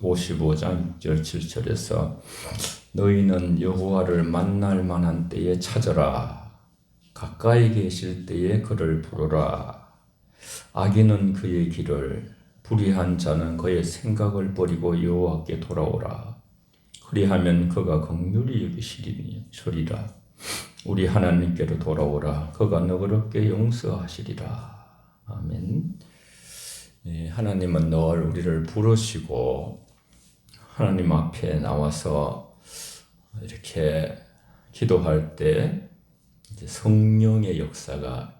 55장 6절 7절에서 너희는 여호와를 만날 만한 때에 찾아라. 가까이 계실 때에 그를 부르라. 악인은 그의 길을, 불의한 자는 그의 생각을 버리고 여호와께 돌아오라. 그리하면 그가 긍휼히 여기시리라. 우리 하나님께로 돌아오라. 그가 너그럽게 용서하시리라. 아멘. 네, 하나님은 늘 우리를 부르시고 하나님 앞에 나와서 이렇게 기도할 때 이제 성령의 역사가,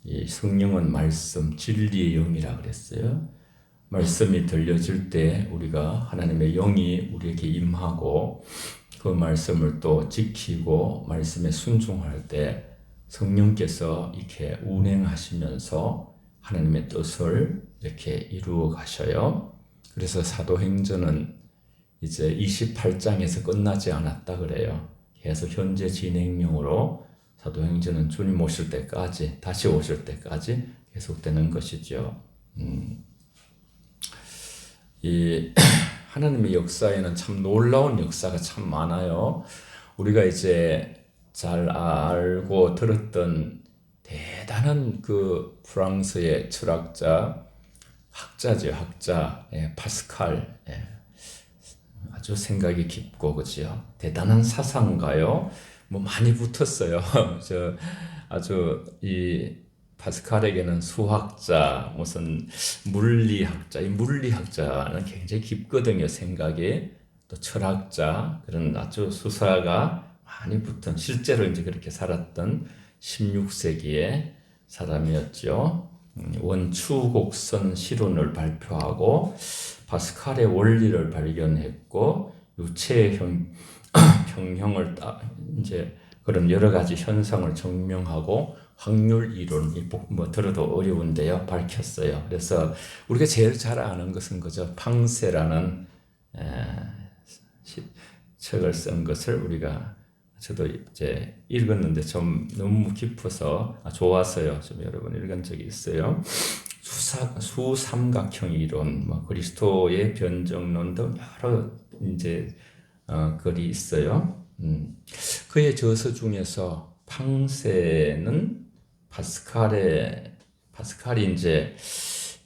이 성령은 말씀, 진리의 영이라 그랬어요. 말씀이 들려질 때 우리가 하나님의 영이 우리에게 임하고 그 말씀을 또 지키고 말씀에 순종할 때 성령께서 이렇게 운행하시면서 하나님의 뜻을 이렇게 이루어 가셔요. 그래서 사도행전은 이제 28장에서 끝나지 않았다 그래요. 계속 현재 진행형으로 사도행전은 주님 오실 때까지, 다시 오실 때까지 계속되는 것이죠. 이 하나님의 역사에는 참 놀라운 역사가 참 많아요. 우리가 이제 잘 알고 들었던 대단한 그 프랑스의 철학자, 학자죠, 학자, 파스칼, 아주 생각이 깊고, 그죠? 대단한 사상가요. 뭐 많이 붙었어요. 아주 이 파스칼에게는 수학자, 무슨 물리학자, 이 물리학자는 굉장히 깊거든요, 생각이. 또 철학자, 그런 아주 수사가 많이 붙은, 실제로 이제 그렇게 살았던 16세기의 사람이었죠. 원추곡선 실론을 발표하고 파스칼의 원리를 발견했고 유체의 평형을 이제 그런 여러 가지 현상을 증명하고 확률 이론, 뭐 들어도 어려운데요, 밝혔어요. 그래서 우리가 제일 잘 아는 것은 그저 팡세라는 책을 쓴 것을 우리가, 저도 이제 읽었는데 좀 너무 깊어서 좋았어요. 좀 여러분 읽은 적이 있어요. 수삼각형 이론, 뭐 그리스도의 변정론 등 여러 이제 글이 있어요. 그의 저서 중에서 팡세는 파스칼이 이제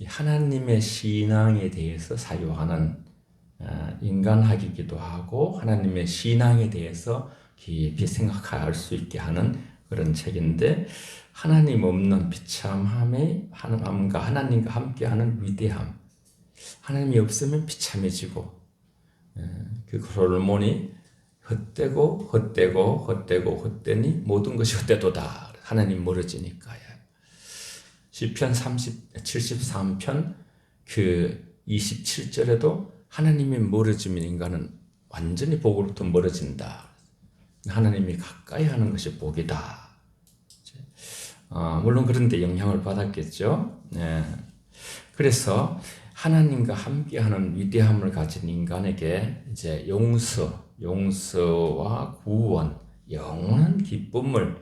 하나님의 신앙에 대해서 사유하는 인간학이기도 하고 하나님의 신앙에 대해서 깊이 생각할 수 있게 하는 그런 책인데, 하나님 없는 비참함과 하나님과 함께하는 위대함, 하나님이 없으면 비참해지고 그 호르몬이 헛되니 모든 것이 헛되도다. 하나님 멀어지니까요. 시편 73편 그 27절에도 하나님이 멀어지면 인간은 완전히 복으로부터 멀어진다. 하나님이 가까이 하는 것이 복이다. 물론 그런데 영향을 받았겠죠. 네. 그래서 하나님과 함께하는 위대함을 가진 인간에게 이제 용서와 구원, 영원한 기쁨을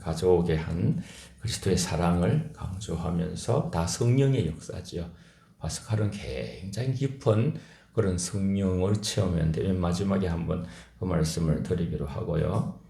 가져오게 한 그리스도의 사랑을 강조하면서, 다 성령의 역사죠. 파스칼은 굉장히 깊은 그런 성령을 체험했는데 맨 마지막에 한번 그 말씀을 드리기로 하고요.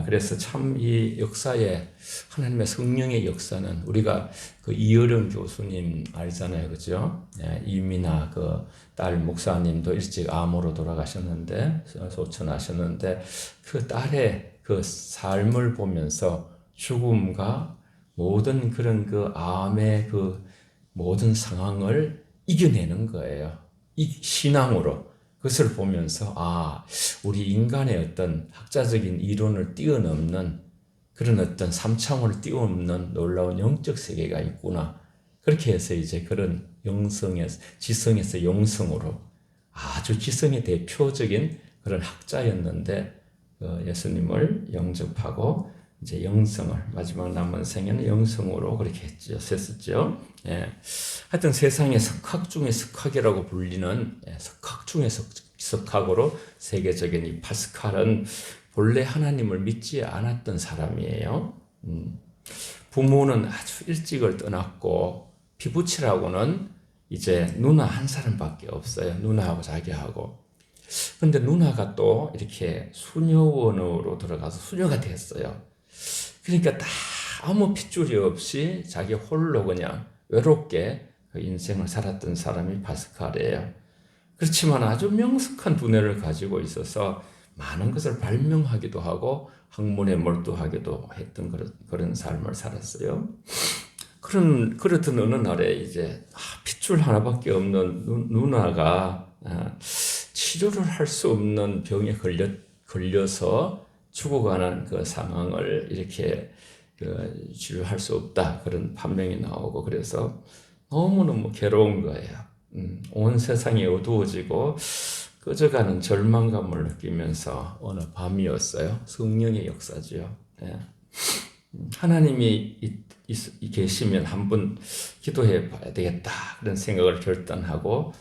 그래서 참 이 역사에, 하나님의 성령의 역사는 우리가 그 이어령 교수님 알잖아요, 그죠? 이미나 그 딸 목사님도 일찍 암으로 돌아가셨는데, 소천하셨는데, 그 딸의 그 삶을 보면서 죽음과 모든 그런 그 암의 그 모든 상황을 이겨내는 거예요. 이 신앙으로. 그것을 보면서 우리 인간의 어떤 학자적인 이론을 뛰어넘는 그런 어떤 삼차원을 뛰어넘는 놀라운 영적 세계가 있구나. 그렇게 해서 이제 그런 지성에서 영성으로 아주 지성의 대표적인 그런 학자였는데, 예수님을 영접하고 이제 영성을, 마지막 남은 생에는 영성으로 그렇게 했었죠. 하여튼 세상의 석학 중의 석학이라고 불리는, 석학 중의 석학으로 세계적인 이 파스칼은 본래 하나님을 믿지 않았던 사람이에요. 부모는 아주 일찍을 떠났고 피부치라고는 이제 누나 한 사람밖에 없어요. 누나하고 자기하고. 근데 누나가 또 이렇게 수녀원으로 들어가서 수녀가 됐어요. 그러니까 다 아무 핏줄이 없이 자기 홀로 그냥 외롭게 그 인생을 살았던 사람이 파스칼이에요. 그렇지만 아주 명석한 두뇌를 가지고 있어서 많은 것을 발명하기도 하고 학문에 몰두하기도 했던 그런 삶을 살았어요. 그러던 어느 날에 이제 핏줄 하나밖에 없는 누나가 치료를 할 수 없는 병에 걸려서 죽어가는 그 상황을 이렇게 치료할 수 없다 그런 판명이 나오고 그래서 너무너무 괴로운 거예요. 온 세상이 어두워지고 꺼져가는 절망감을 느끼면서 어느 밤이었어요. 성령의 역사지요. 예. 하나님이 계시면 한번 기도해 봐야 되겠다 그런 생각을 결단하고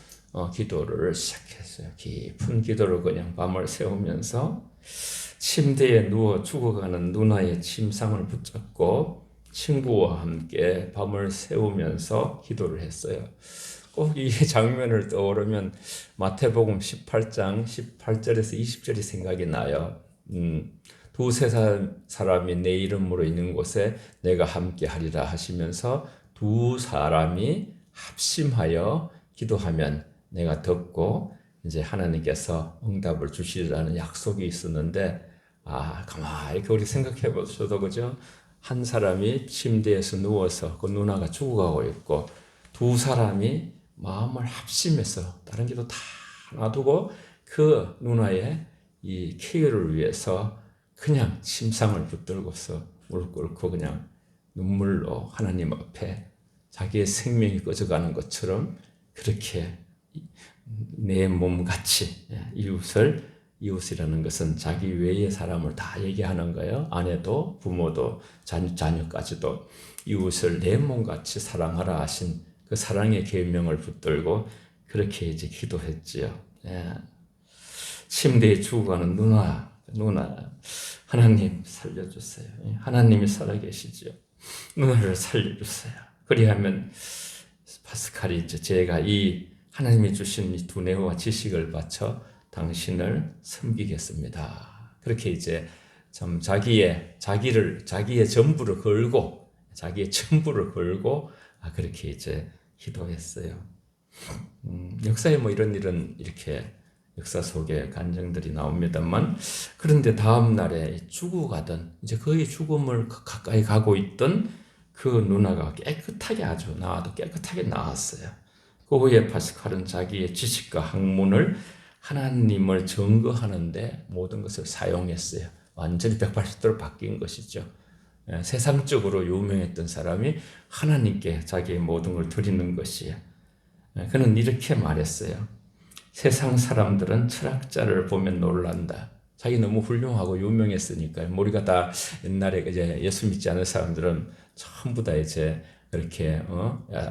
기도를 시작했어요. 깊은 기도를 그냥 밤을 새우면서 침대에 누워 죽어가는 누나의 침상을 붙잡고 친구와 함께 밤을 새우면서 기도를 했어요. 꼭 이 장면을 떠오르면 마태복음 18장 18절에서 20절이 생각이 나요. 두세 사람이 내 이름으로 있는 곳에 내가 함께 하리라 하시면서 두 사람이 합심하여 기도하면 내가 듣고 이제 하나님께서 응답을 주시리라는 약속이 있었는데 가만히 이렇게 우리 생각해 보셔도 그죠? 한 사람이 침대에서 누워서 그 누나가 죽어가고 있고 두 사람이 마음을 합심해서 다른 기도 다 놔두고 그 누나의 이 케어를 위해서 그냥 침상을 붙들고서 무릎 꿇고 그냥 눈물로 하나님 앞에 자기의 생명이 꺼져가는 것처럼 그렇게 내 몸같이 이웃이라는 것은 자기 외의 사람을 다 얘기하는 거예요. 아내도 부모도 자녀까지도 이웃을 내 몸같이 사랑하라 하신 그 사랑의 계명을 붙들고 그렇게 이제 기도했지요. 예. 침대에 죽어가는 누나 하나님 살려주세요. 하나님이 살아계시죠. 누나를 살려주세요. 그리하면 파스칼이 이제 제가 이 하나님이 주신 이 두뇌와 지식을 바쳐 당신을 섬기겠습니다. 그렇게 이제 참 자기의 전부를 걸고 그렇게 이제 기도했어요. 역사에 뭐 이런 일은 이렇게 역사 속에 간증들이 나옵니다만 그런데 다음 날에 죽어가던 이제 거의 죽음을 가까이 가고 있던 그 누나가 깨끗하게 나았어요. 그 후에 파스칼은 자기의 지식과 학문을 하나님을 증거하는데 모든 것을 사용했어요. 완전히 180도로 바뀐 것이죠. 세상적으로 유명했던 사람이 하나님께 자기의 모든 걸 드리는 것이에요. 그는 이렇게 말했어요. 세상 사람들은 철학자를 보면 놀란다. 자기 너무 훌륭하고 유명했으니까 우리가 다 옛날에 이제 예수 믿지 않은 사람들은 전부 다 이제 그렇게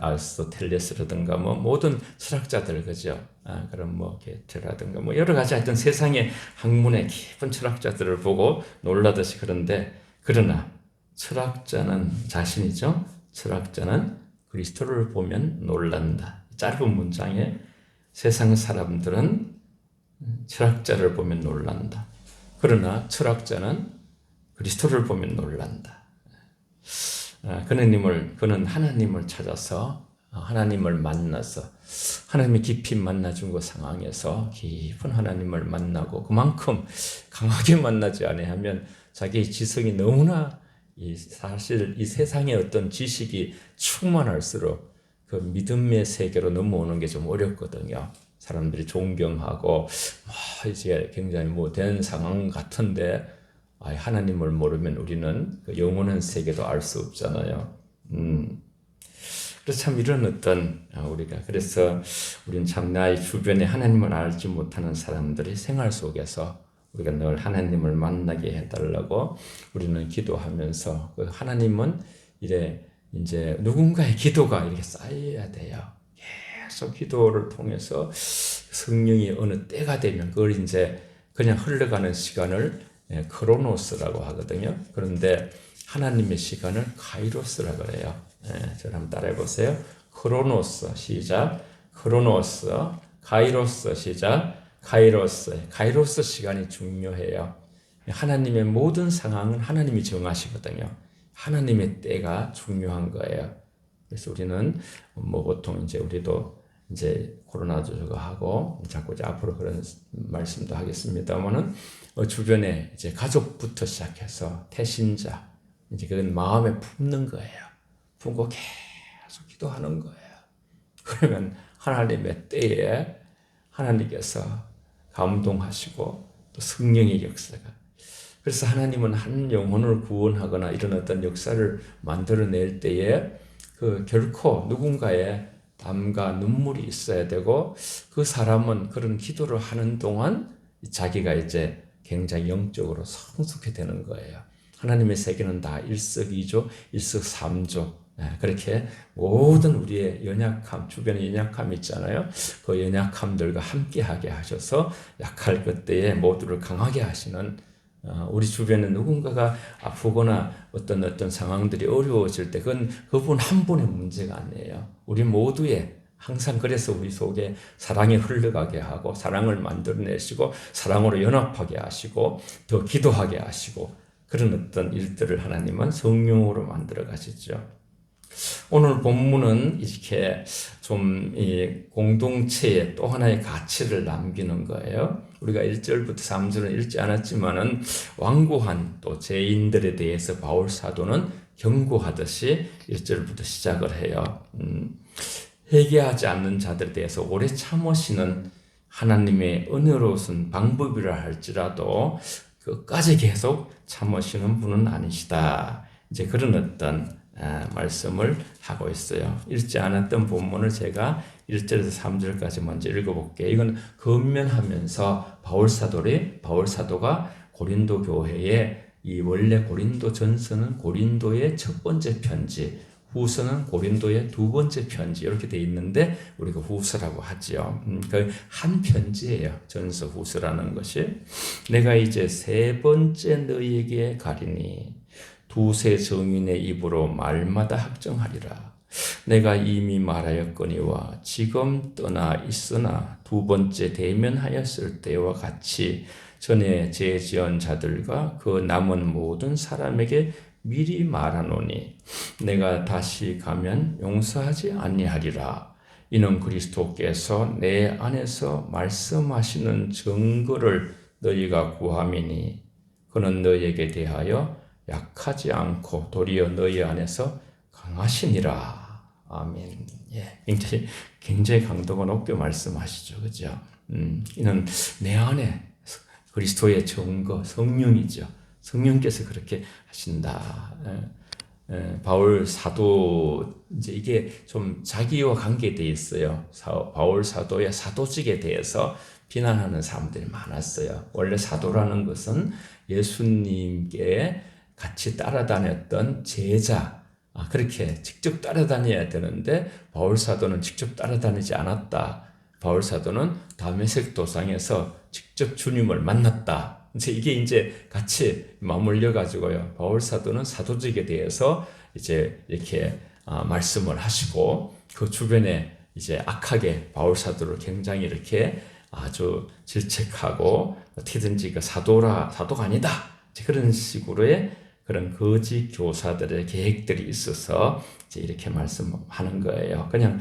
아리스토텔레스라든가 뭐 모든 철학자들 그죠? 그럼 뭐 게테라든가 뭐 여러 가지 하여튼 세상의 학문의 깊은 철학자들을 보고 놀라듯이 그러나 철학자는 자신이죠. 철학자는 그리스도를 보면 놀란다. 짧은 문장에 세상 사람들은 철학자를 보면 놀란다. 그러나 철학자는 그리스도를 보면 놀란다. 그는 하나님을 찾아서 하나님을 만나서 하나님이 깊이 만나준 그 상황에서 깊은 하나님을 만나고 그만큼 강하게 만나지 아니하면 자기의 지성이 너무나 사실 이 세상의 어떤 지식이 충만할수록 그 믿음의 세계로 넘어오는 게 좀 어렵거든요. 사람들이 존경하고 이제 굉장히 된 상황 같은데 하나님을 모르면 우리는 그 영원한 세계도 알 수 없잖아요. 그래서 참 이런 어떤 그래서 우리는 참 나의 주변에 하나님을 알지 못하는 사람들이 생활 속에서 우리가 늘 하나님을 만나게 해달라고 우리는 기도하면서 그 하나님은 이제 누군가의 기도가 이렇게 쌓여야 돼요. 계속 기도를 통해서 성령이 어느 때가 되면 그걸 이제 그냥 흘러가는 시간을 크로노스라고 하거든요. 그런데 하나님의 시간을 카이로스라고 그래요. 저를 한번 따라해 보세요. 크로노스 시작. 크로노스, 카이로스 시작. 카이로스 시간이 중요해요. 하나님의 모든 상황은 하나님이 정하시거든요. 하나님의 때가 중요한 거예요. 그래서 우리는 보통 우리도 코로나도 하고 자꾸 앞으로 그런 말씀도 하겠습니다만은 주변에 가족부터 시작해서 태신자 그건 마음에 품는 거예요. 품고 계속 기도하는 거예요. 그러면 하나님의 때에 하나님께서 감동하시고 또 성령의 역사가, 그래서 하나님은 한 영혼을 구원하거나 이런 어떤 역사를 만들어낼 때에 결코 누군가의 땀과 눈물이 있어야 되고, 그 사람은 그런 기도를 하는 동안 자기가 굉장히 영적으로 성숙해 되는 거예요. 하나님의 세계는 다 일석이조, 일석삼조. 그렇게 모든 우리의 연약함, 주변에 연약함이 있잖아요. 그 연약함들과 함께하게 하셔서 약할 그때에 모두를 강하게 하시는, 우리 주변에 누군가가 아프거나 어떤 상황들이 어려워질 때 그분 한 분의 문제가 아니에요. 우리 모두의, 항상 그래서 우리 속에 사랑이 흘러가게 하고 사랑을 만들어내시고 사랑으로 연합하게 하시고 더 기도하게 하시고 그런 어떤 일들을 하나님은 성령으로 만들어 가시죠. 오늘 본문은 이렇게 좀 이 공동체에 또 하나의 가치를 남기는 거예요. 우리가 1절부터 3절은 읽지 않았지만은 완고한 또 죄인들에 대해서 바울 사도는 경고하듯이 1절부터 시작을 해요. 회개하지 않는 자들에 대해서 오래 참으시는 하나님의 은혜로운 방법이라 할지라도 끝까지 계속 참으시는 분은 아니시다. 그런 어떤 말씀을 하고 있어요. 읽지 않았던 본문을 제가 1절에서 3절까지 먼저 읽어볼게요. 이건 건면하면서 바울 사도가 고린도 교회에, 원래 고린도 전서는 고린도의 첫 번째 편지, 후서는 고린도의 두 번째 편지 이렇게 돼 있는데 우리가 후서라고 하지요. 한 편지예요. 전서 후서라는 것이. 내가 이제 세 번째 너희에게 가리니 두세 정인의 입으로 말마다 확정하리라. 내가 이미 말하였거니와 지금 떠나 있으나 두 번째 대면하였을 때와 같이 전에 죄지은 자들과 그 남은 모든 사람에게 미리 말하노니 내가 다시 가면 용서하지 아니하리라. 이는 그리스도께서 내 안에서 말씀하시는 증거를 너희가 구함이니 그는 너희에게 대하여 약하지 않고 도리어 너희 안에서 강하시니라. 아멘. 굉장히 강도가 높게 말씀하시죠. 그죠? 이는 내 안에 그리스도의 증거, 성령이죠. 성령께서 그렇게 하신다. 바울 사도, 이게 좀 자기와 관계되어 있어요. 바울 사도의 사도직에 대해서 비난하는 사람들이 많았어요. 원래 사도라는 것은 예수님께 같이 따라다녔던 제자, 그렇게 직접 따라다녀야 되는데 바울 사도는 직접 따라다니지 않았다. 바울 사도는 다메섹 도상에서 직접 주님을 만났다. 이게 같이 맞물려 가지고요. 바울 사도는 사도직에 대해서 이렇게 말씀을 하시고 그 주변에 악하게 바울 사도를 굉장히 이렇게 아주 질책하고 어떻게든지 사도가 아니다. 그런 식으로의 그런 거짓 교사들의 계획들이 있어서 이렇게 말씀하는 거예요. 그냥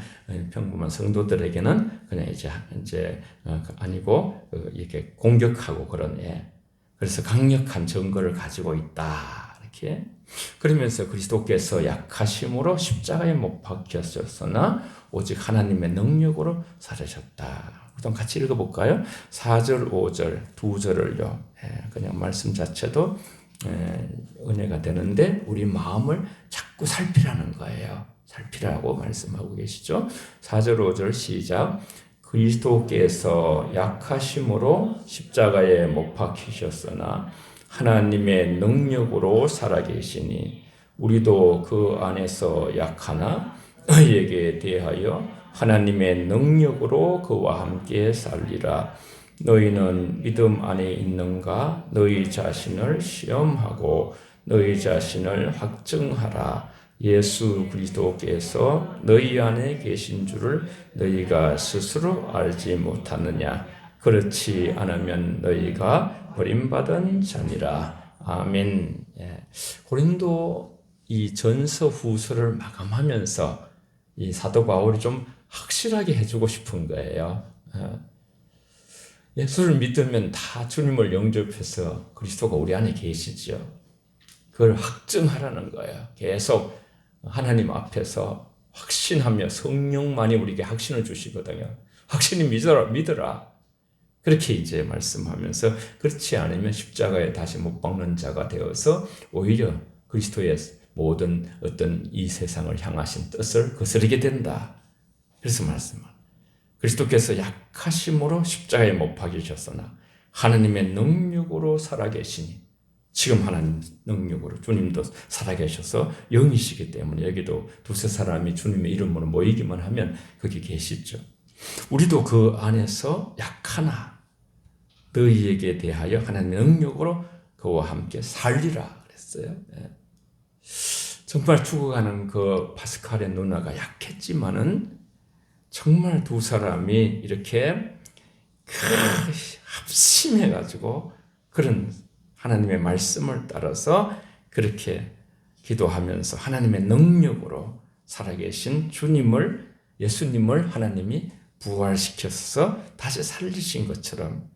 평범한 성도들에게는 그냥 아니고 이렇게 공격하고 그런 그래서 강력한 증거를 가지고 있다. 이렇게 그러면서 그리스도께서 약하심으로 십자가에 못 박혔었으나 오직 하나님의 능력으로 살으셨다. 그럼 같이 읽어볼까요? 4절, 5절, 두 절을요. 그냥 말씀 자체도 은혜가 되는데 우리 마음을 자꾸 살피라는 거예요. 살피라고 말씀하고 계시죠. 4절 5절 시작. 그리스도께서 약하심으로 십자가에 못 박히셨으나 하나님의 능력으로 살아계시니 우리도 그 안에서 약하나 너희에게 대하여 하나님의 능력으로 그와 함께 살리라. 너희는 믿음 안에 있는가? 너희 자신을 시험하고 너희 자신을 확증하라. 예수 그리스도께서 너희 안에 계신 줄을 너희가 스스로 알지 못하느냐. 그렇지 않으면 너희가 버림받은 자니라. 아멘. 예. 고린도 이 전서 후서를 마감하면서 이 사도 바울이 좀 확실하게 해주고 싶은 거예요. 예수를 믿으면 다 주님을 영접해서 그리스도가 우리 안에 계시죠. 그걸 확증하라는 거예요. 계속 하나님 앞에서 확신하며 성령만이 우리에게 확신을 주시거든요. 확신이 믿어라. 그렇게 이제 말씀하면서 그렇지 않으면 십자가에 다시 못 박는 자가 되어서 오히려 그리스도의 모든 어떤 이 세상을 향하신 뜻을 거스르게 된다. 그래서 말씀합니다. 그리스도께서 약하심으로 십자가에 못 박이셨으나 하나님의 능력으로 살아계시니 지금 하나님 능력으로 주님도 살아계셔서 영이시기 때문에 여기도 두세 사람이 주님의 이름으로 모이기만 하면 거기 계시죠. 우리도 그 안에서 약하나 너희에게 대하여 하나님의 능력으로 그와 함께 살리라 그랬어요. 정말 죽어가는 그 파스칼의 누나가 약했지만은 정말 두 사람이 이렇게 합심해가지고 그런 하나님의 말씀을 따라서 그렇게 기도하면서 하나님의 능력으로 살아계신 예수님을 하나님이 부활시켜서 다시 살리신 것처럼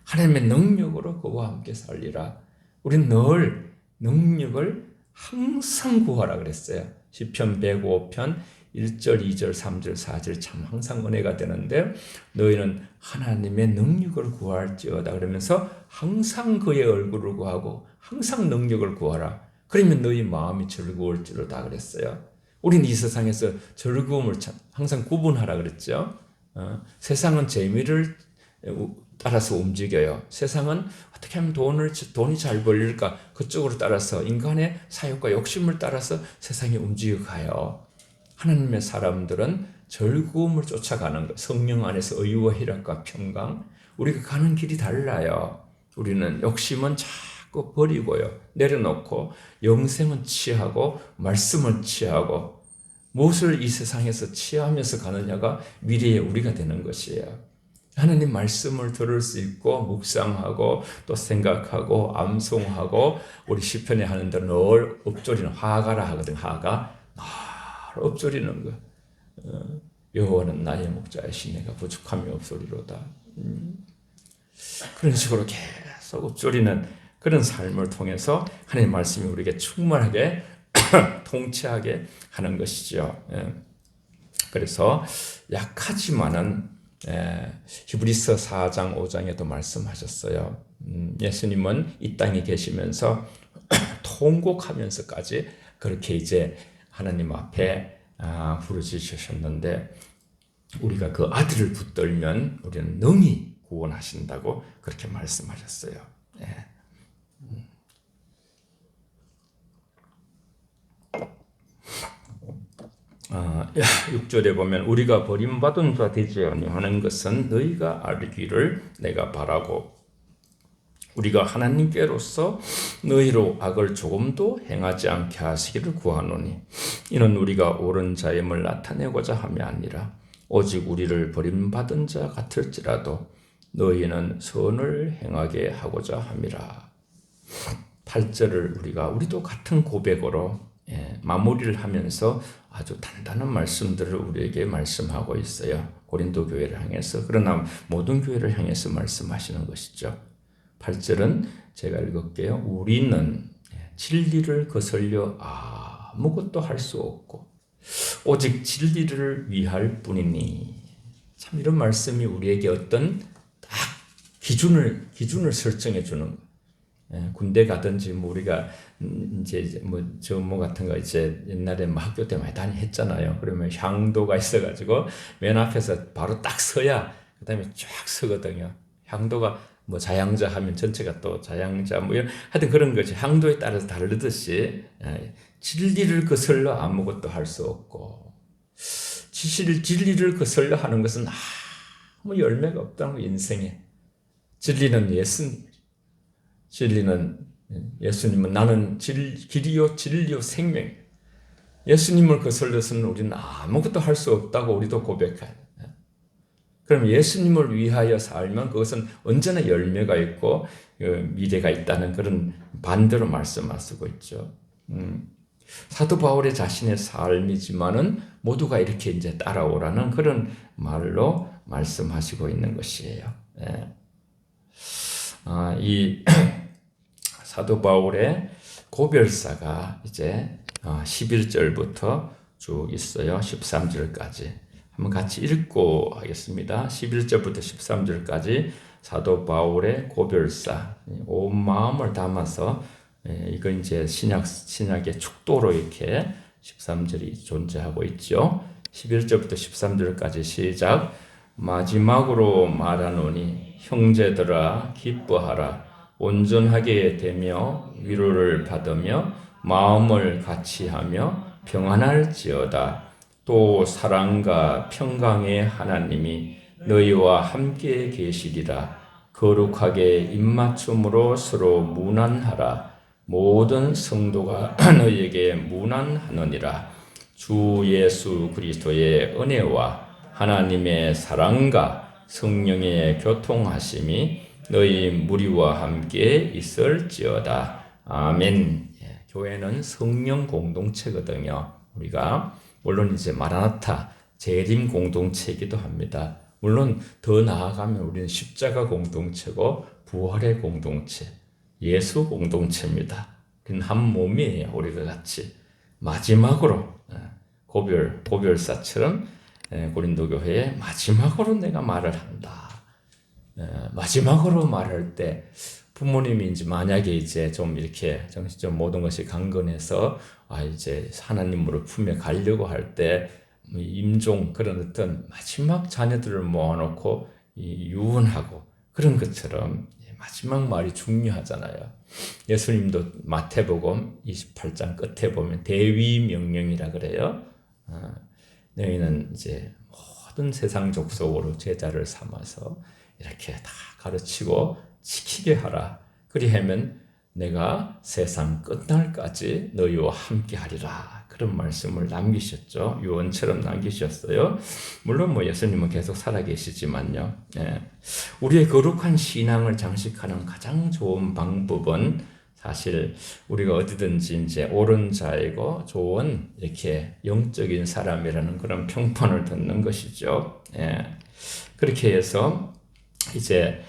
하나님의 능력으로 그와 함께 살리라. 우리는 늘 능력을 항상 구하라 그랬어요. 시편 105편 1절, 2절, 3절, 4절 참 항상 은혜가 되는데 너희는 하나님의 능력을 구할지어다 그러면서 항상 그의 얼굴을 구하고 항상 능력을 구하라. 그러면 너희 마음이 즐거울지로다 그랬어요. 우리는 이 세상에서 즐거움을 항상 구분하라 그랬죠. 세상은 재미를 따라서 움직여요. 세상은 어떻게 하면 돈이 잘 벌릴까 그쪽으로 따라서 인간의 사욕과 욕심을 따라서 세상이 움직여가요. 하나님의 사람들은 즐거움을 쫓아가는 것, 성령 안에서 의와 희락과 평강, 우리가 가는 길이 달라요. 우리는 욕심은 자꾸 버리고요, 내려놓고 영생은 취하고 말씀은 취하고 무엇을 이 세상에서 취하면서 가느냐가 미래의 우리가 되는 것이에요. 하나님 말씀을 들을 수 있고 묵상하고 또 생각하고 암송하고 우리 시편에 하는 대로 늘 읊조리는 화가라 하거든. 화가 읊조리는 거. 여호와는 나의 목자이시 내가 부족함이 없으리로다. 그런 식으로 계속 읊조리는 그런 삶을 통해서 하나님 말씀이 우리에게 충만하게 통치하게 하는 것이죠. 그래서 약하지만은 히브리서 4장 5장에도 말씀하셨어요. 예수님은 이 땅에 계시면서 통곡하면서까지 그렇게 이제 하나님 앞에 부르짖으셨는데 우리가 그 아들을 붙들면 우리는 능히 구원하신다고 그렇게 말씀하셨어요. 6절에 보면 우리가 버림받은 자 되지 아니하는 것은 너희가 알기를 내가 바라고 우리가 하나님께로서 너희로 악을 조금도 행하지 않게 하시기를 구하노니 이는 우리가 옳은 자임을 나타내고자 함이 아니라 오직 우리를 버림받은 자 같을지라도 너희는 선을 행하게 하고자 함이라. 8절을 우리도 같은 고백으로 마무리를 하면서 아주 단단한 말씀들을 우리에게 말씀하고 있어요. 고린도 교회를 향해서, 그러나 모든 교회를 향해서 말씀하시는 것이죠. 8절은 제가 읽을게요. 우리는 진리를 거슬려 아무것도 할 수 없고 오직 진리를 위할 뿐이니. 참 이런 말씀이 우리에게 어떤 딱 기준을 설정해 주는 거예요. 군대 가든지 우리가 이제 저 같은 거 이제 옛날에 학교 때 많이 했잖아요. 그러면 향도가 있어가지고 맨 앞에서 바로 딱 서야 그다음에 쫙 서거든요. 향도가 자양자 하면 전체가 또 자양자 이런 하여튼 그런 거지. 향도에 따라서 다르듯이 진리를 거슬러 아무것도 할 수 없고 진리를 거슬러 하는 것은 아무 열매가 없다는 거. 인생에 진리는 진리는 예수님은 나는 길이요 진리요 생명. 예수님을 거슬러서는 우리는 아무것도 할 수 없다고 우리도 고백해요. 그럼 예수님을 위하여 살면 그것은 언제나 열매가 있고 미래가 있다는 그런 반대로 말씀하시고 있죠. 사도 바울의 자신의 삶이지만은 모두가 이렇게 이제 따라오라는 그런 말로 말씀하시고 있는 것이에요. 이 사도 바울의 고별사가 이제 11절부터 쭉 있어요. 13절까지. 한번 같이 읽고 하겠습니다. 11절부터 13절까지 사도 바울의 고별사, 온 마음을 담아서 이건 이제 신약의 축도로 이렇게 13절이 존재하고 있죠. 11절부터 13절까지 시작. 마지막으로 말하노니 형제들아 기뻐하라. 온전하게 되며 위로를 받으며 마음을 같이하며 평안할지어다. 또 사랑과 평강의 하나님이 너희와 함께 계시리라. 거룩하게 입맞춤으로 서로 문안하라. 모든 성도가 너희에게 문안하느니라. 주 예수 그리스도의 은혜와 하나님의 사랑과 성령의 교통하심이 너희 무리와 함께 있을지어다. 아멘. 교회는 성령 공동체거든요. 우리가 물론 이제 마라나타 재림 공동체이기도 합니다. 물론 더 나아가면 우리는 십자가 공동체고 부활의 공동체, 예수 공동체입니다. 우리는 한 몸이에요. 우리가 같이 마지막으로 고별사처럼 고린도 교회에 마지막으로 내가 말을 한다. 마지막으로 말할 때 부모님이 이제 만약에 이제 좀 이렇게 정신적 모든 것이 강건해서 이제 하나님으로 품에 가려고 할 때 임종 그런 어떤 마지막 자녀들을 모아놓고 유언하고 그런 것처럼 마지막 말이 중요하잖아요. 예수님도 마태복음 28장 끝에 보면 대위 명령이라 그래요. 너희는 이제 모든 세상 족속으로 제자를 삼아서 이렇게 다 가르치고 지키게 하라. 그리하면 내가 세상 끝날까지 너희와 함께 하리라. 그런 말씀을 남기셨죠. 유언처럼 남기셨어요. 물론 예수님은 계속 살아계시지만요. 우리의 거룩한 신앙을 장식하는 가장 좋은 방법은 사실 우리가 어디든지 이제 옳은 자이고 좋은 이렇게 영적인 사람이라는 그런 평판을 듣는 것이죠. 그렇게 해서 이제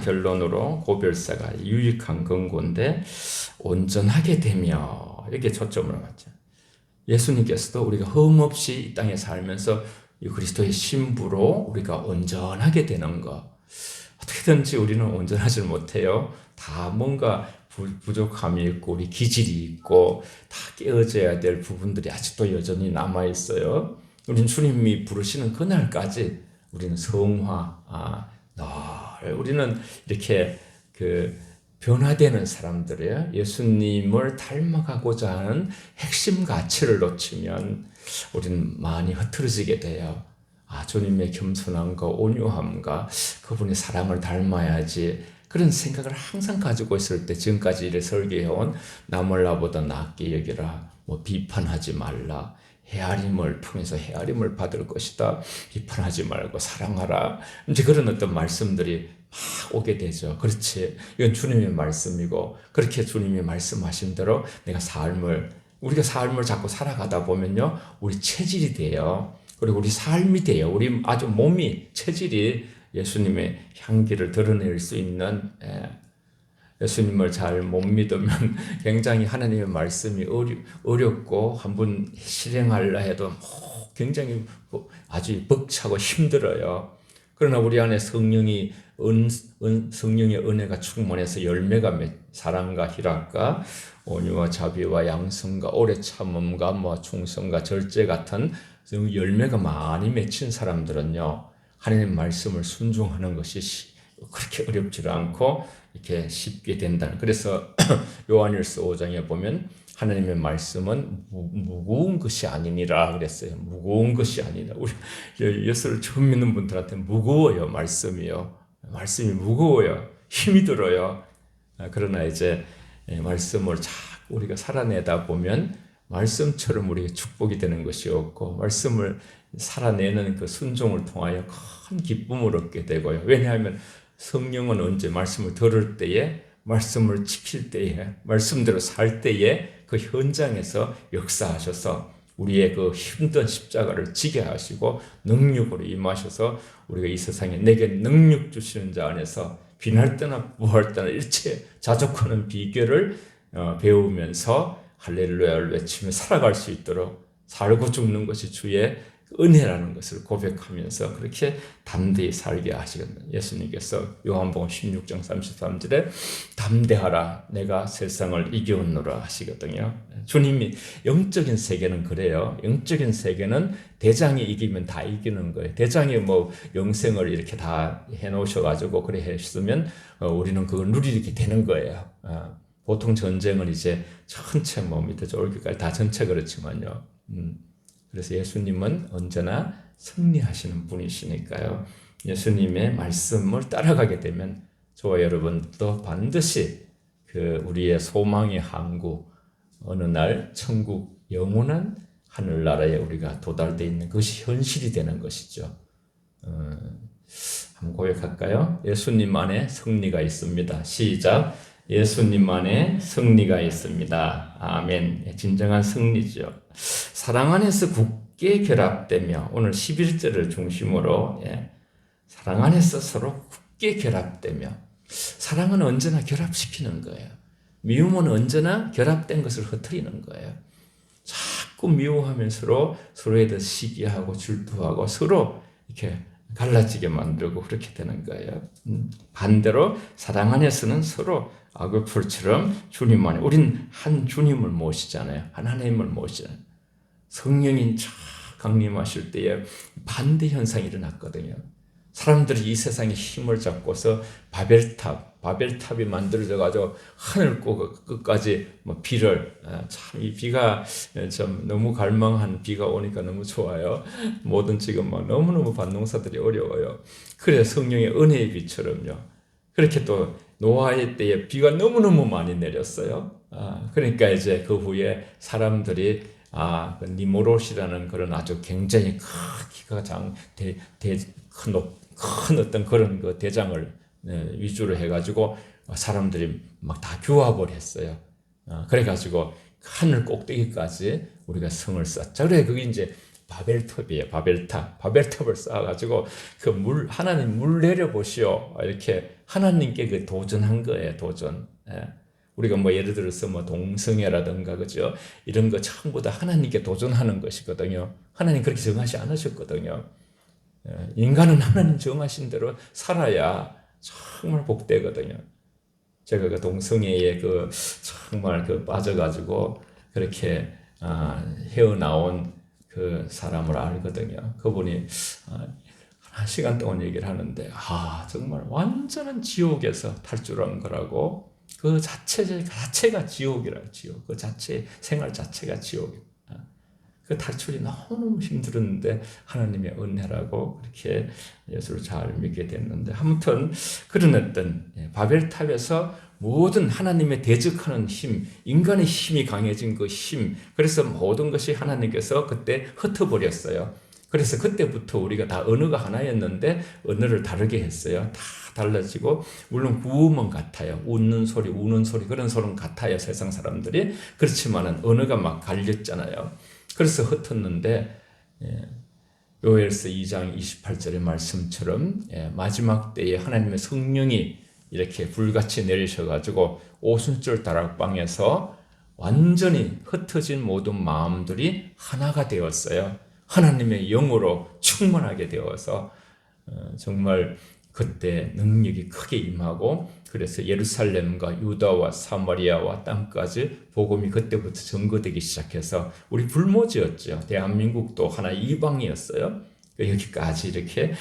결론으로 고별사가 유익한 근거인데 온전하게 되며 이렇게 초점을 맞죠. 예수님께서도 우리가 흠없이 이 땅에 살면서 이 그리스도의 신부로 우리가 온전하게 되는 것. 어떻게든지 우리는 온전하지 못해요. 다 뭔가 부족함이 있고 우리 기질이 있고 다 깨어져야 될 부분들이 아직도 여전히 남아 있어요. 우리는 주님이 부르시는 그날까지 우리는 성화, 우리는 이렇게 변화되는 사람들이에요. 예수님을 닮아가고자 하는 핵심 가치를 놓치면 우리는 많이 흐트러지게 돼요. 주님의 겸손함과 온유함과 그분의 사랑을 닮아야지. 그런 생각을 항상 가지고 있을 때 지금까지 이래 설계해온 남을 나보다 낫게 여기라. 비판하지 말라. 헤아림을 통해서 헤아림을 받을 것이다. 비판하지 말고 사랑하라. 이제 그런 어떤 말씀들이 막 오게 되죠. 그렇지. 이건 주님의 말씀이고 그렇게 주님이 말씀하신 대로 우리가 삶을 자꾸 살아가다 보면요. 우리 체질이 돼요. 그리고 우리 삶이 돼요. 우리 아주 몸이 체질이 예수님의 향기를 드러낼 수 있는 예수님을 잘 못 믿으면 굉장히 하나님의 말씀이 어렵고 한번 실행하려 해도 굉장히 아주 벅차고 힘들어요. 그러나 우리 안에 성령의 은혜가 충만해서 열매가 사랑과 희락과 온유와 자비와 양성과 오래 참음과 충성과 절제 같은 열매가 많이 맺힌 사람들은요. 하나님의 말씀을 순종하는 것이 그렇게 어렵지 않고 이렇게 쉽게 된다는. 그래서 요한일서 5장에 보면 하나님의 말씀은 무거운 것이 아니니라 그랬어요. 무거운 것이 아니라. 우리 예수를 처음 믿는 분들한테 무거워요. 말씀이 무거워요. 힘이 들어요. 그러나 이제 말씀을 자꾸 우리가 살아내다 보면 말씀처럼 우리가 축복이 되는 것이 없고 말씀을 살아내는 그 순종을 통하여 큰 기쁨을 얻게 되고요. 왜냐하면 성령은 언제 말씀을 들을 때에 말씀을 지킬 때에 말씀대로 살 때에 그 현장에서 역사하셔서 우리의 그 힘든 십자가를 지게 하시고 능력으로 임하셔서 우리가 이 세상에 내게 능력 주시는 자 안에서 비날 때나 부할 때나 일체 자족하는 비결을 배우면서 할렐루야를 외치며 살아갈 수 있도록 살고 죽는 것이 주의 은혜라는 것을 고백하면서 그렇게 담대히 살게 하시거든요. 예수님께서 요한복음 16장 33절에 담대하라 내가 세상을 이겼노라 하시거든요. 주님이 영적인 세계는 그래요. 영적인 세계는 대장이 이기면 다 이기는 거예요. 대장이 뭐 영생을 이렇게 다 해놓으셔가지고 그래 했으면 우리는 그걸 누리게 되는 거예요. 보통 전쟁은 이제 전체 뭐 밑에 저기까지 다 전체 그렇지만요. 그래서 예수님은 언제나 승리하시는 분이시니까요. 예수님의 말씀을 따라가게 되면 저와 여러분도 반드시 그 우리의 소망의 항구 어느 날 천국 영원한 하늘나라에 우리가 도달되어 있는 것이 현실이 되는 것이죠. 한번 고백할까요? 예수님 안에 승리가 있습니다. 시작. 예수님 안에 승리가 있습니다. 아멘. 진정한 승리죠. 사랑 안에서 굳게 결합되며 오늘 11절을 중심으로 사랑 안에서 서로 굳게 결합되며 사랑은 언제나 결합시키는 거예요. 미움은 언제나 결합된 것을 흩트리는 거예요. 자꾸 미워하면서 서로에 대해 시기하고 질투하고 서로 이렇게 갈라지게 만들고 그렇게 되는 거예요. 반대로 사랑 안에서는 서로 아그풀처럼 주님 안에 우린 한 주님을 모시잖아요. 하나님을 모시잖아요. 성령이 쫙 강림하실 때에 반대 현상이 일어났거든요. 사람들이 이 세상의 힘을 잡고서 바벨탑이 만들어져 가지고 하늘 끝까지 뭐 비를 참 이 비가 좀 너무 갈망한 비가 오니까 너무 좋아요. 모든 지금 막 너무너무 반농사들이 어려워요. 그래 성령의 은혜의 비처럼요. 그렇게 또 노아의 때에 비가 너무너무 많이 내렸어요. 그러니까 이제 그 후에 사람들이 그 니모롯이라는 그런 아주 굉장히 큰 어떤 그런 그 대장을 위주로 해가지고 사람들이 막 다 규합을 했어요. 그래가지고 하늘 꼭대기까지 우리가 성을 쌓자. 그래 그게 이제 바벨탑이에요. 바벨탑을 쌓아가지고 그 하나님 물 내려보시오. 이렇게 하나님께 그 도전한 거예요. 도전. 우리가 뭐 예를 들어서 뭐 동성애라든가 그죠? 이런 거 전부 다 하나님께 도전하는 것이거든요. 하나님 그렇게 정하지 않으셨거든요. 인간은 하나님 정하신 대로 살아야 정말 복되거든요. 제가 그 동성애에 정말 빠져가지고 그렇게 헤어나온 그 사람을 알거든요. 그분이 한 시간 동안 얘기를 하는데 정말 완전한 지옥에서 탈출한 거라고. 그 자체가 지옥이라고. 지옥. 그 생활 자체가 지옥이에요. 그 탈출이 너무너무 힘들었는데 하나님의 은혜라고 그렇게 예수를 잘 믿게 됐는데 아무튼 그런 어떤 바벨탑에서 모든 하나님의 대적하는 힘, 인간의 힘이 강해진 그 힘, 그래서 모든 것이 하나님께서 그때 흩어버렸어요. 그래서 그때부터 우리가 다 언어가 하나였는데 언어를 다르게 했어요. 다 달라지고 물론 구음은 같아요. 웃는 소리, 우는 소리 그런 소리는 같아요. 세상 사람들이. 그렇지만은 언어가 막 갈렸잖아요. 그래서 흩었는데 요엘서 2장 28절의 말씀처럼 마지막 때에 하나님의 성령이 이렇게 불같이 내리셔가지고 오순절 다락방에서 완전히 흩어진 모든 마음들이 하나가 되었어요. 하나님의 영으로 충만하게 되어서 정말 그때 능력이 크게 임하고 그래서 예루살렘과 유다와 사마리아와 땅까지 복음이 그때부터 전거되기 시작해서 우리 불모지였죠. 대한민국도 하나의 이방이었어요. 여기까지 이렇게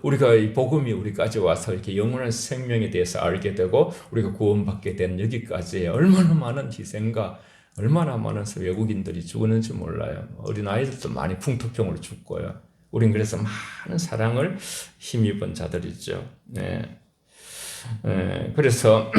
우리가 이 복음이 우리까지 와서 이렇게 영원한 생명에 대해서 알게 되고 우리가 구원받게 된 여기까지 얼마나 많은 희생과 얼마나 많은 외국인들이 죽었는지 몰라요. 어린 아이들도 많이 풍토병으로 죽고요. 우린 그래서 많은 사랑을 힘입은 자들이죠. 그래서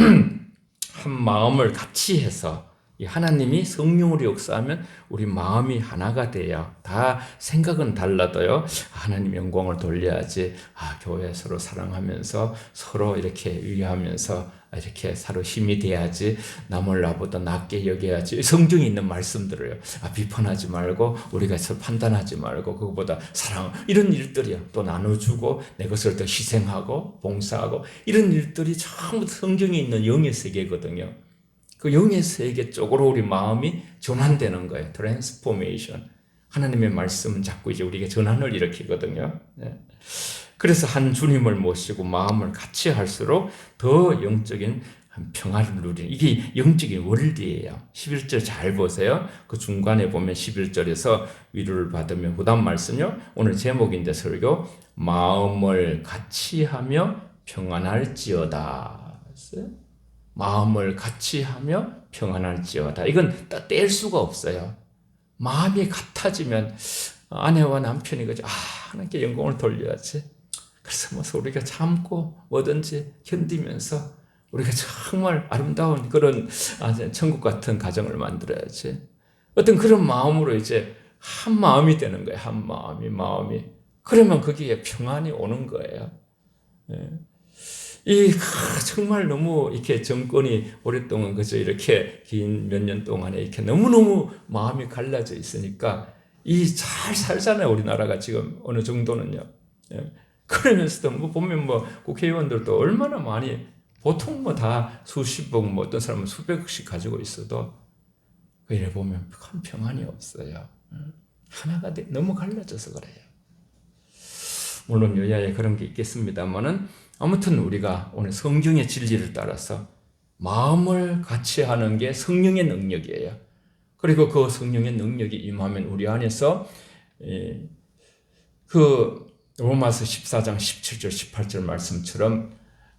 한 마음을 같이 해서 이 하나님이 성령으로 역사하면 우리 마음이 하나가 돼야 다 생각은 달라도요. 하나님 영광을 돌려야지. 교회 서로 사랑하면서 서로 이렇게 위하면서 이렇게 서로 힘이 돼야지. 남을 나보다 낮게 여겨야지. 성경에 있는 말씀들을요. 비판하지 말고 우리가 서로 판단하지 말고 그것보다 사랑 이런 일들이요. 또 나눠주고 내 것을 더 희생하고 봉사하고 이런 일들이 전부 성경에 있는 영의 세계거든요. 그 영의 세계 쪽으로 우리 마음이 전환되는 거예요. 트랜스포메이션. 하나님의 말씀은 자꾸 이제 우리에게 전환을 일으키거든요. 그래서 한 주님을 모시고 마음을 같이 할수록 더 영적인 평화를 누리는 이게 영적인 원리예요. 11절 잘 보세요. 그 중간에 보면 11절에서 위로를 받으며 그 다음 말씀요. 오늘 제목인데 설교 마음을 같이 하며 평안할지어다. 마음을 같이 하며 평안할지어다. 이건 뗄 수가 없어요. 마음이 같아지면 아내와 남편이 그죠. 하나님께 영광을 돌려야지. 그래서 뭐 우리가 참고 뭐든지 견디면서 우리가 정말 아름다운 그런 천국 같은 가정을 만들어야지. 어떤 그런 마음으로 이제 한 마음이 되는 거예요. 한 마음이. 그러면 거기에 평안이 오는 거예요. 정말 너무 이렇게 정권이 오랫동안 그저 이렇게 긴 몇 년 동안에 이렇게 너무너무 마음이 갈라져 있으니까 잘 살잖아요. 우리나라가 지금 어느 정도는요. 그러면서도 보면 국회의원들도 얼마나 많이 보통 다 수십억 어떤 사람은 수백억씩 가지고 있어도 이래 보면 큰 평안이 없어요. 하나가 너무 갈라져서 그래요. 물론 여야에 그런 게 있겠습니다만은 아무튼 우리가 오늘 성경의 진리를 따라서 마음을 같이 하는 게 성령의 능력이에요. 그리고 그 성령의 능력이 임하면 우리 안에서 그 로마서 14장 17절 18절 말씀처럼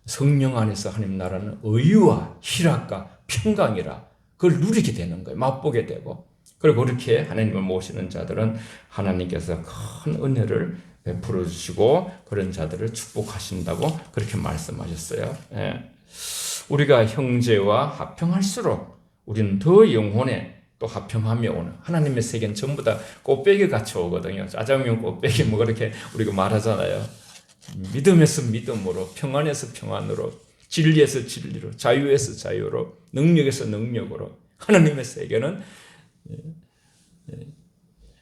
성령 안에서 하나님 나라는 의와 희락과 평강이라 그걸 누리게 되는 거예요. 맛보게 되고. 그리고 그렇게 하나님을 모시는 자들은 하나님께서 큰 은혜를 베풀어 주시고 그런 자들을 축복하신다고 그렇게 말씀하셨어요. 우리가 형제와 합평할수록 우리는 더 영혼에 또 합평하며 오는 하나님의 세계는 전부 다 꽃배기 같이 오거든요. 짜장면 꽃배기 그렇게 우리가 말하잖아요. 믿음에서 믿음으로, 평안에서 평안으로, 진리에서 진리로, 자유에서 자유로, 능력에서 능력으로. 하나님의 세계는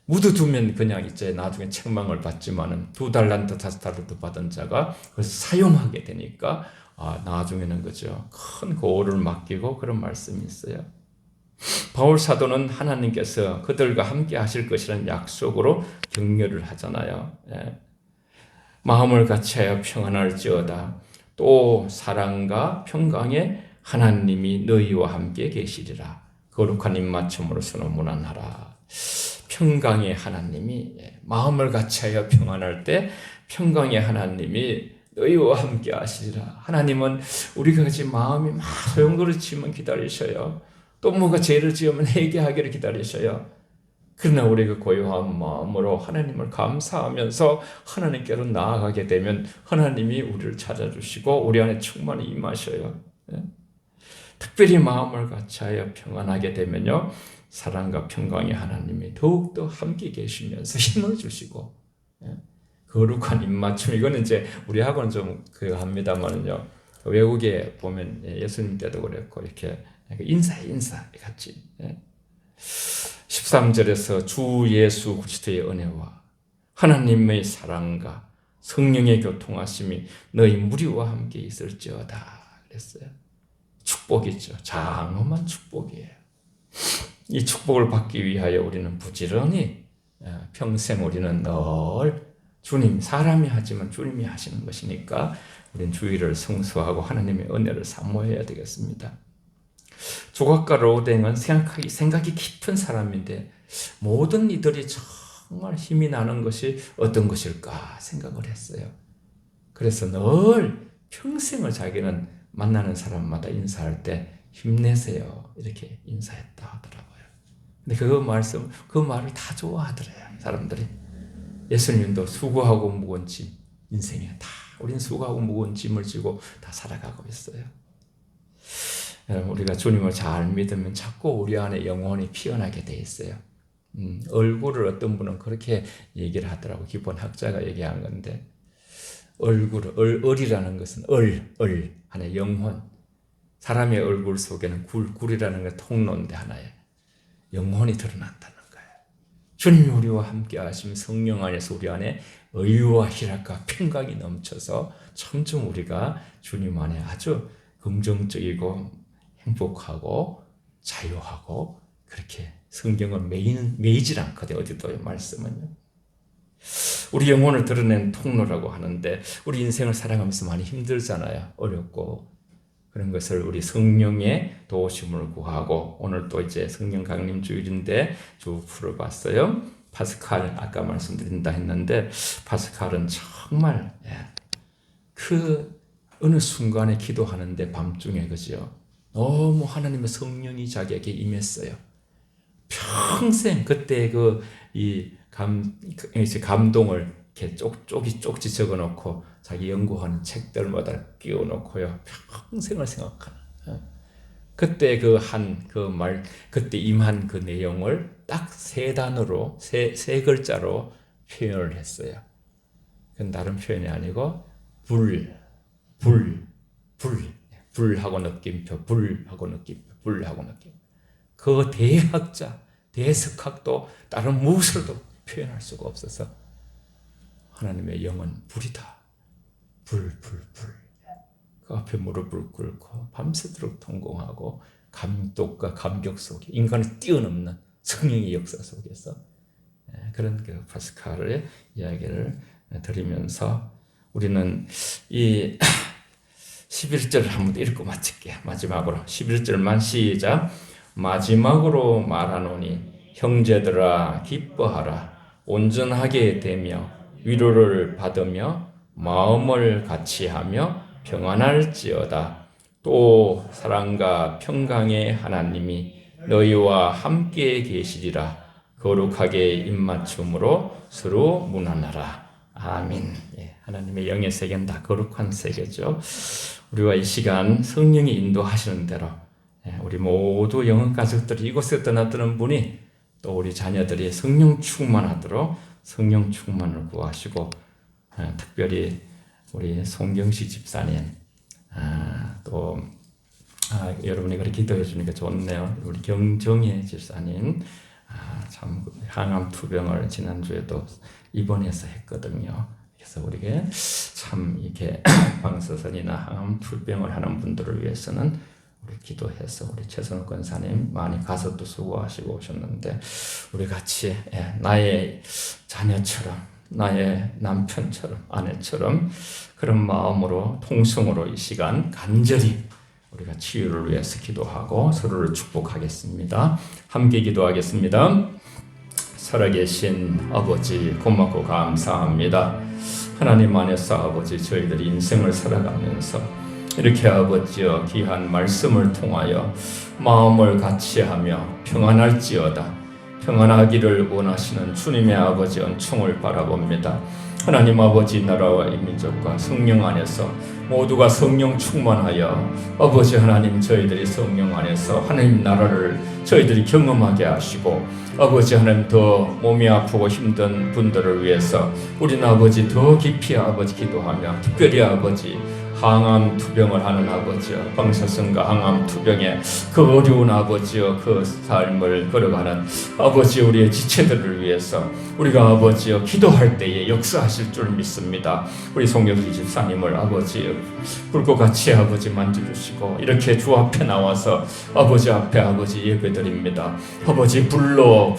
묻어두면 그냥 이제 나중에 책망을 받지만은 2달란트 5달란트 받은 자가 그걸 사용하게 되니까 나중에는 그죠 큰 고을을 맡기고 그런 말씀이 있어요. 바울 사도는 하나님께서 그들과 함께 하실 것이라는 약속으로 격려를 하잖아요. 마음을 같이하여 평안할지어다. 또 사랑과 평강에 하나님이 너희와 함께 계시리라. 거룩한 입맞춤으로 선언문안하라. 평강의 하나님이 마음을 같이하여 평안할 때 평강의 하나님이 너희와 함께 하시리라. 하나님은 우리가 같이 마음이 막 소용돌이치면 기다리셔요. 또 뭐가 죄를 지으면 회개하기를 기다리셔요. 그러나 우리가 고요한 마음으로 하나님을 감사하면서 하나님께로 나아가게 되면 하나님이 우리를 찾아주시고 우리 안에 충만히 임하셔요. 특별히 마음을 같이하여 평안하게 되면요. 사랑과 평강의 하나님이 더욱더 함께 계시면서 힘을 주시고 거룩한 입맞춤 이거는 이제 우리하고는 좀 합니다만은요. 외국에 보면 예수님 때도 그랬고 이렇게 인사 같이 13절에서 주 예수 그리스도의 은혜와 하나님의 사랑과 성령의 교통하심이 너희 무리와 함께 있을지어다 그랬어요. 축복이죠. 장엄한 축복이에요. 이 축복을 받기 위하여 우리는 부지런히 평생 우리는 늘 주님, 사람이 하지만 주님이 하시는 것이니까 우리는 주의를 성수하고 하나님의 은혜를 사모해야 되겠습니다. 조각가 로댕은 생각이 깊은 사람인데 모든 이들이 정말 힘이 나는 것이 어떤 것일까 생각을 했어요. 그래서 늘 평생을 자기는 만나는 사람마다 인사할 때 힘내세요 이렇게 인사했다 하더라고요. 근데 그 말을 다 좋아하더래요 사람들이. 예수님도 수고하고 무거운 짐 인생에 다 우린 수고하고 무거운 짐을 지고 다 살아가고 있어요. 우리가 주님을 잘 믿으면 자꾸 우리 안에 영혼이 피어나게 돼 있어요. 얼굴을 어떤 분은 그렇게 얘기를 하더라고. 기본 학자가 얘기한 건데, 얼이라는 것은 하나의 영혼. 사람의 얼굴 속에는 굴이라는 게 통로인데 하나의 영혼이 드러난다는 거예요. 주님이 우리와 함께 하시면 성령 안에서 우리 안에 의와 희락과 평강이 넘쳐서 점점 우리가 주님 안에 아주 긍정적이고 행복하고 자유하고, 그렇게 성경은 매이질 않거든요. 어디도 말씀은요. 우리 영혼을 드러낸 통로라고 하는데, 우리 인생을 살아가면서 많이 힘들잖아요. 어렵고. 그런 것을 우리 성령의 도우심을 구하고, 오늘 또 이제 성령 강림 주일인데 쭉 풀어봤어요. 파스칼 아까 말씀드린다 했는데, 파스칼은 정말 그 어느 순간에 기도하는데 밤중에, 그죠? 너무 하나님의 성령이 자기에게 임했어요. 평생 그때 감동을 이렇게 쪽지 적어놓고 자기 연구하는 책들마다 끼워놓고요. 평생을 생각하는. 그때 그때 임한 그 내용을 딱 세 단어로, 세 글자로 표현을 했어요. 그건 다른 표현이 아니고, 불하고 느낌표, 불하고 느낌. 그 대학자, 대석학도 다른 무엇으로도 표현할 수가 없어서 하나님의 영은 불이다. 불. 그 앞에 무릎을 꿇고 밤새도록 통곡하고 감독과 감격 속에 인간을 뛰어넘는 성령의 역사 속에서 그런 그 파스칼의 이야기를 드리면서 우리는 이 11절을 한번 읽고 마칠게요. 마지막으로 11절만 시작. 마지막으로 말하노니 형제들아 기뻐하라. 온전하게 되며 위로를 받으며 마음을 같이하며 평안할지어다. 또 사랑과 평강의 하나님이 너희와 함께 계시리라. 거룩하게 입맞춤으로 서로 문안하라. 아멘. 하나님의 영의 세계는 다 거룩한 세계죠. 우리와 이 시간 성령이 인도하시는 대로 우리 모두 영혼 가족들이 이곳에 떠나드는 분이 또 우리 자녀들이 성령 충만하도록 성령 충만을 구하시고, 특별히 우리 송경식 집사님, 여러분이 그렇게 기도해 주니까 좋네요. 우리 경정희 집사님, 참 항암 투병을 지난주에도 입원해서 했거든요. 그래서 우리가 참 이렇게 방사선이나 항암 투병을 하는 분들을 위해서는 우리 기도해서, 우리 최선호 권사님 많이 가서 또 수고하시고 오셨는데, 우리 같이 나의 자녀처럼, 나의 남편처럼, 아내처럼 그런 마음으로, 통성으로 이 시간 간절히 우리가 치유를 위해서 기도하고 서로를 축복하겠습니다. 함께 기도하겠습니다. 살아계신 아버지, 고맙고 감사합니다. 하나님 안에서 아버지, 저희들이 인생을 살아가면서 이렇게 아버지여 귀한 말씀을 통하여 마음을 같이하며 평안할지어다. 평안하기를 원하시는 주님의 아버지 은총을 바라봅니다. 하나님 아버지, 나라와 이 민족과 성령 안에서 모두가 성령 충만하여 아버지 하나님, 저희들이 성령 안에서 하나님 나라를 저희들이 경험하게 하시고, 아버지 하나님, 더 몸이 아프고 힘든 분들을 위해서 우리는 아버지 더 깊이 아버지 기도하며, 특별히 아버지 항암 투병을 하는 아버지여, 방사선과 항암 투병의 그 어려운 아버지여, 그 삶을 걸어가는 아버지, 우리의 지체들을 위해서 우리가 아버지여 기도할 때에 역사하실 줄 믿습니다. 우리 송경기 집사님을 아버지 불꽃같이 아버지 만져주시고, 이렇게 주 앞에 나와서 아버지 앞에 아버지 예배드립니다. 아버지 불로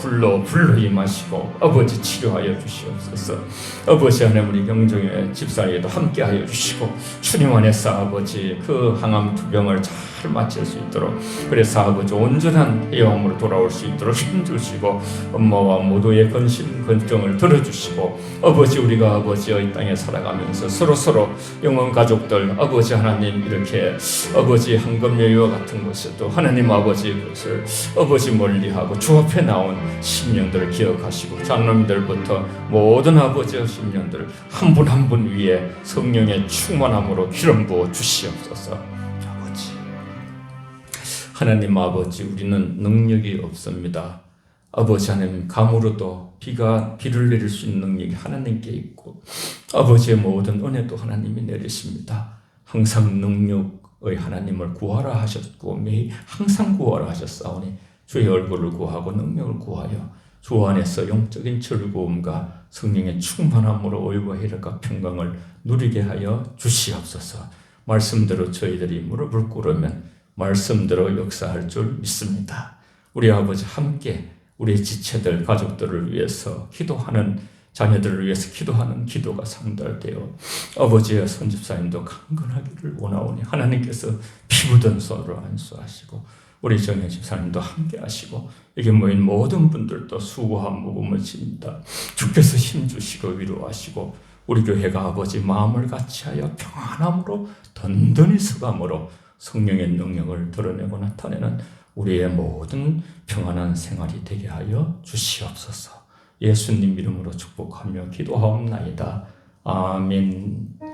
임하시고 아버지 치료하여 주시옵소서. 아버지 하나님, 우리 경정의 집사에게도 함께하여 주시고, 주님 안에서 아버지 그 항암 투병을 잘 마칠 수 있도록, 그래서 아버지 온전한 회복으로 돌아올 수 있도록 힘주시고, 엄마와 모두의 건정을 들어주시고, 아버지 우리가 아버지 이 땅에 살아가면서 서로 영혼 가족들 아버지 하나님, 이렇게 아버지 한금여유와 같은 것에도 하나님 아버지 것을 아버지 멀리하고 주 앞에 나온 심령들을 기억하시고, 장로님들부터 모든 아버지의 심령들 한 분 한 분 위에 성령의 충만함으로 기름 부어 주시옵소서. 아버지 하나님 아버지, 우리는 능력이 없습니다. 아버지 하나님, 감으로도 비를 내릴 수 있는 능력이 하나님께 있고 아버지의 모든 은혜도 하나님이 내리십니다. 항상 능력의 하나님을 구하라 하셨고 매일 항상 구하라 하셨사오니 주의 얼굴을 구하고 능력을 구하여 주 안에서 영적인 즐거움과 성령의 충만함으로 의와 희락과 평강을 누리게 하여 주시옵소서. 말씀대로 저희들이 무릎을 꿇으면 말씀대로 역사할 줄 믿습니다. 우리 아버지 함께 우리 지체들, 가족들을 위해서 기도하는 자녀들을 위해서 기도하는 기도가 상달되어 아버지의 선집사님도 강건하기를 원하오니 하나님께서 피 묻은 손으로 안수하시고 우리 정혜 집사님도 함께 하시고 여기 모인 모든 분들도 수고한 무거움을 집니다. 주께서 힘주시고 위로하시고 우리 교회가 아버지 마음을 같이하여 평안함으로 든든히 서감으로 성령의 능력을 드러내고 나타내는 우리의 모든 평안한 생활이 되게 하여 주시옵소서. 예수님 이름으로 축복하며 기도하옵나이다. 아멘.